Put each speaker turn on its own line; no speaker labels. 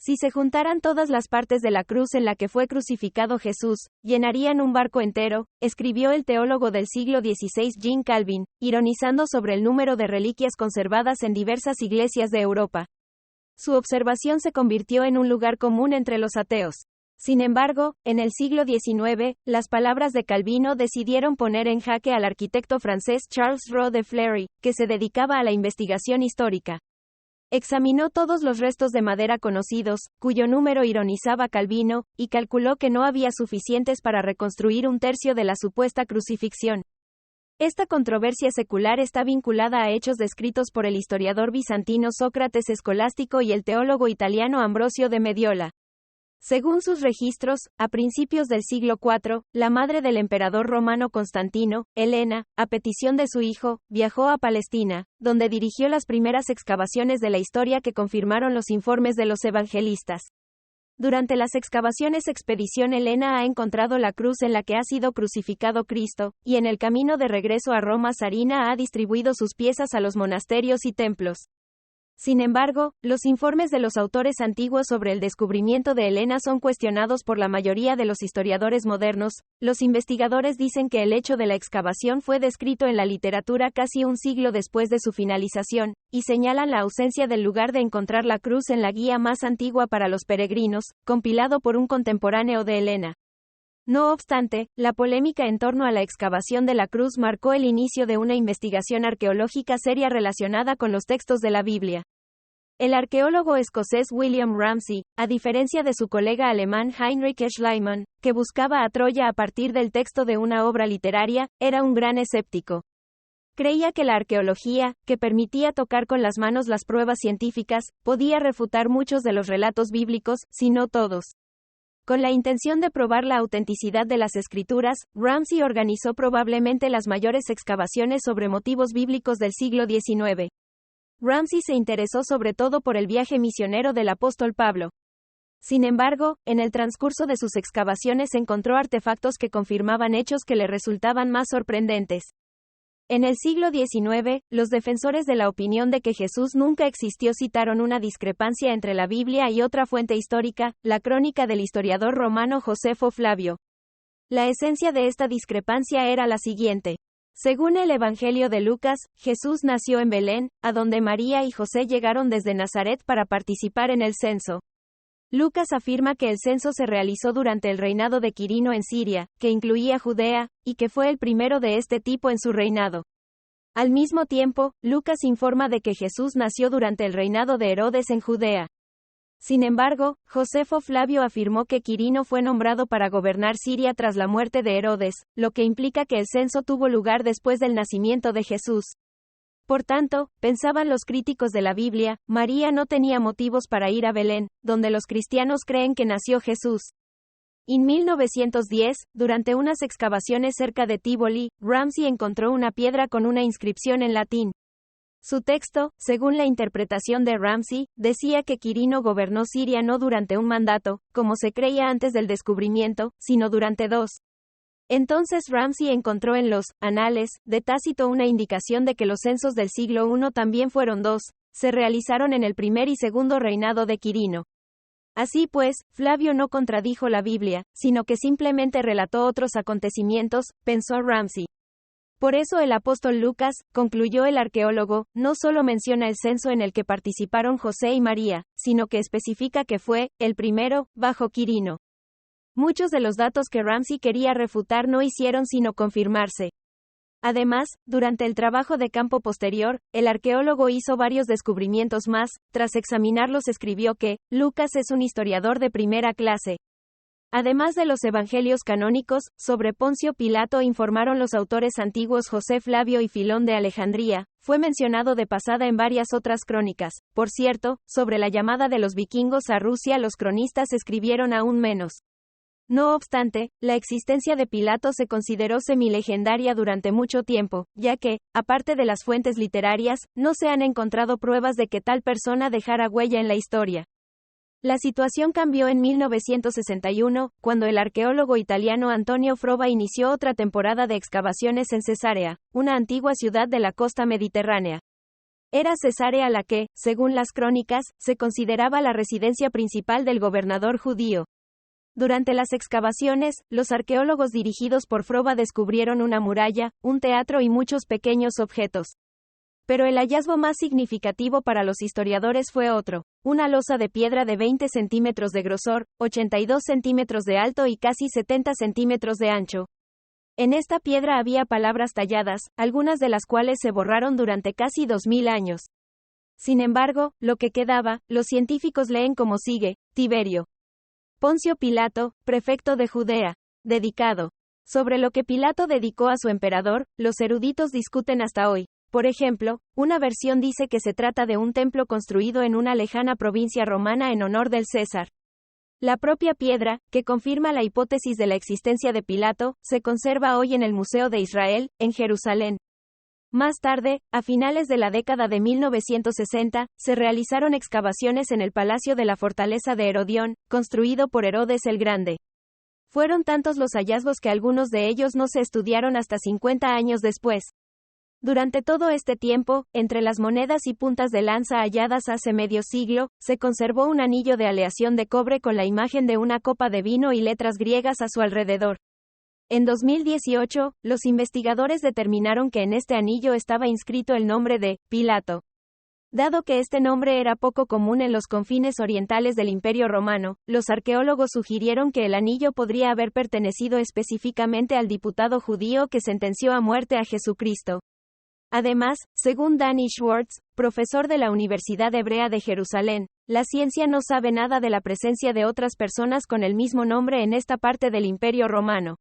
Si se juntaran todas las partes de la cruz en la que fue crucificado Jesús, llenarían un barco entero, escribió el teólogo del siglo XVI Jean Calvin, ironizando sobre el número de reliquias conservadas en diversas iglesias de Europa. Su observación se convirtió en un lugar común entre los ateos. Sin embargo, en el siglo XIX, las palabras de Calvino decidieron poner en jaque al arquitecto francés Charles Roux de Fleury, que se dedicaba a la investigación histórica. Examinó todos los restos de madera conocidos, cuyo número ironizaba Calvino, y calculó que no había suficientes para reconstruir un tercio de la supuesta crucifixión. Esta controversia secular está vinculada a hechos descritos por el historiador bizantino Sócrates Escolástico y el teólogo italiano Ambrosio de Mediola. Según sus registros, a principios del siglo IV, la madre del emperador romano Constantino, Helena, a petición de su hijo, viajó a Palestina, donde dirigió las primeras excavaciones de la historia que confirmaron los informes de los evangelistas. Durante las excavaciones expedición Helena ha encontrado la cruz en la que ha sido crucificado Cristo, y en el camino de regreso a Roma Sarina ha distribuido sus piezas a los monasterios y templos. Sin embargo, los informes de los autores antiguos sobre el descubrimiento de Helena son cuestionados por la mayoría de los historiadores modernos. Los investigadores dicen que el hecho de la excavación fue descrito en la literatura casi un siglo después de su finalización, y señalan la ausencia del lugar de encontrar la cruz en la guía más antigua para los peregrinos, compilado por un contemporáneo de Helena. No obstante, la polémica en torno a la excavación de la cruz marcó el inicio de una investigación arqueológica seria relacionada con los textos de la Biblia. El arqueólogo escocés William Ramsay, a diferencia de su colega alemán Heinrich Schliemann, que buscaba a Troya a partir del texto de una obra literaria, era un gran escéptico. Creía que la arqueología, que permitía tocar con las manos las pruebas científicas, podía refutar muchos de los relatos bíblicos, si no todos. Con la intención de probar la autenticidad de las escrituras, Ramsay organizó probablemente las mayores excavaciones sobre motivos bíblicos del siglo XIX. Ramsay se interesó sobre todo por el viaje misionero del apóstol Pablo. Sin embargo, en el transcurso de sus excavaciones encontró artefactos que confirmaban hechos que le resultaban más sorprendentes. En el siglo XIX, los defensores de la opinión de que Jesús nunca existió citaron una discrepancia entre la Biblia y otra fuente histórica, la crónica del historiador romano Josefo Flavio. La esencia de esta discrepancia era la siguiente. Según el Evangelio de Lucas, Jesús nació en Belén, a donde María y José llegaron desde Nazaret para participar en el censo. Lucas afirma que el censo se realizó durante el reinado de Quirino en Siria, que incluía Judea, y que fue el primero de este tipo en su reinado. Al mismo tiempo, Lucas informa de que Jesús nació durante el reinado de Herodes en Judea. Sin embargo, Josefo Flavio afirmó que Quirino fue nombrado para gobernar Siria tras la muerte de Herodes, lo que implica que el censo tuvo lugar después del nacimiento de Jesús. Por tanto, pensaban los críticos de la Biblia, María no tenía motivos para ir a Belén, donde los cristianos creen que nació Jesús. En 1910, durante unas excavaciones cerca de Tívoli, Ramsay encontró una piedra con una inscripción en latín. Su texto, según la interpretación de Ramsay, decía que Quirino gobernó Siria no durante un mandato, como se creía antes del descubrimiento, sino durante dos. Entonces Ramsay encontró en los Anales de Tácito una indicación de que los censos del siglo I también fueron dos, se realizaron en el primer y segundo reinado de Quirino. Así pues, Flavio no contradijo la Biblia, sino que simplemente relató otros acontecimientos, pensó Ramsay. Por eso el apóstol Lucas, concluyó el arqueólogo, no solo menciona el censo en el que participaron José y María, sino que especifica que fue, el primero, bajo Quirino. Muchos de los datos que Ramsay quería refutar no hicieron sino confirmarse. Además, durante el trabajo de campo posterior, el arqueólogo hizo varios descubrimientos más. Tras examinarlos escribió que, Lucas es un historiador de primera clase. Además de los evangelios canónicos, sobre Poncio Pilato informaron los autores antiguos José Flavio y Filón de Alejandría, fue mencionado de pasada en varias otras crónicas. Por cierto, sobre la llamada de los vikingos a Rusia los cronistas escribieron aún menos. No obstante, la existencia de Pilato se consideró semilegendaria durante mucho tiempo, ya que, aparte de las fuentes literarias, no se han encontrado pruebas de que tal persona dejara huella en la historia. La situación cambió en 1961, cuando el arqueólogo italiano Antonio Frova inició otra temporada de excavaciones en Cesarea, una antigua ciudad de la costa mediterránea. Era Cesarea la que, según las crónicas, se consideraba la residencia principal del gobernador judío. Durante las excavaciones, los arqueólogos dirigidos por Froba descubrieron una muralla, un teatro y muchos pequeños objetos. Pero el hallazgo más significativo para los historiadores fue otro, una losa de piedra de 20 centímetros de grosor, 82 centímetros de alto y casi 70 centímetros de ancho. En esta piedra había palabras talladas, algunas de las cuales se borraron durante casi 2000 años. Sin embargo, lo que quedaba, los científicos leen como sigue: Tiberio Poncio Pilato, prefecto de Judea, dedicado. Sobre lo que Pilato dedicó a su emperador, los eruditos discuten hasta hoy. Por ejemplo, una versión dice que se trata de un templo construido en una lejana provincia romana en honor del César. La propia piedra, que confirma la hipótesis de la existencia de Pilato, se conserva hoy en el Museo de Israel, en Jerusalén. Más tarde, a finales de la década de 1960, se realizaron excavaciones en el Palacio de la Fortaleza de Herodión, construido por Herodes el Grande. Fueron tantos los hallazgos que algunos de ellos no se estudiaron hasta 50 años después. Durante todo este tiempo, entre las monedas y puntas de lanza halladas hace medio siglo, se conservó un anillo de aleación de cobre con la imagen de una copa de vino y letras griegas a su alrededor. En 2018, los investigadores determinaron que en este anillo estaba inscrito el nombre de Pilato. Dado que este nombre era poco común en los confines orientales del Imperio Romano, los arqueólogos sugirieron que el anillo podría haber pertenecido específicamente al diputado judío que sentenció a muerte a Jesucristo. Además, según Danny Schwartz, profesor de la Universidad Hebrea de Jerusalén, la ciencia no sabe nada de la presencia de otras personas con el mismo nombre en esta parte del Imperio Romano.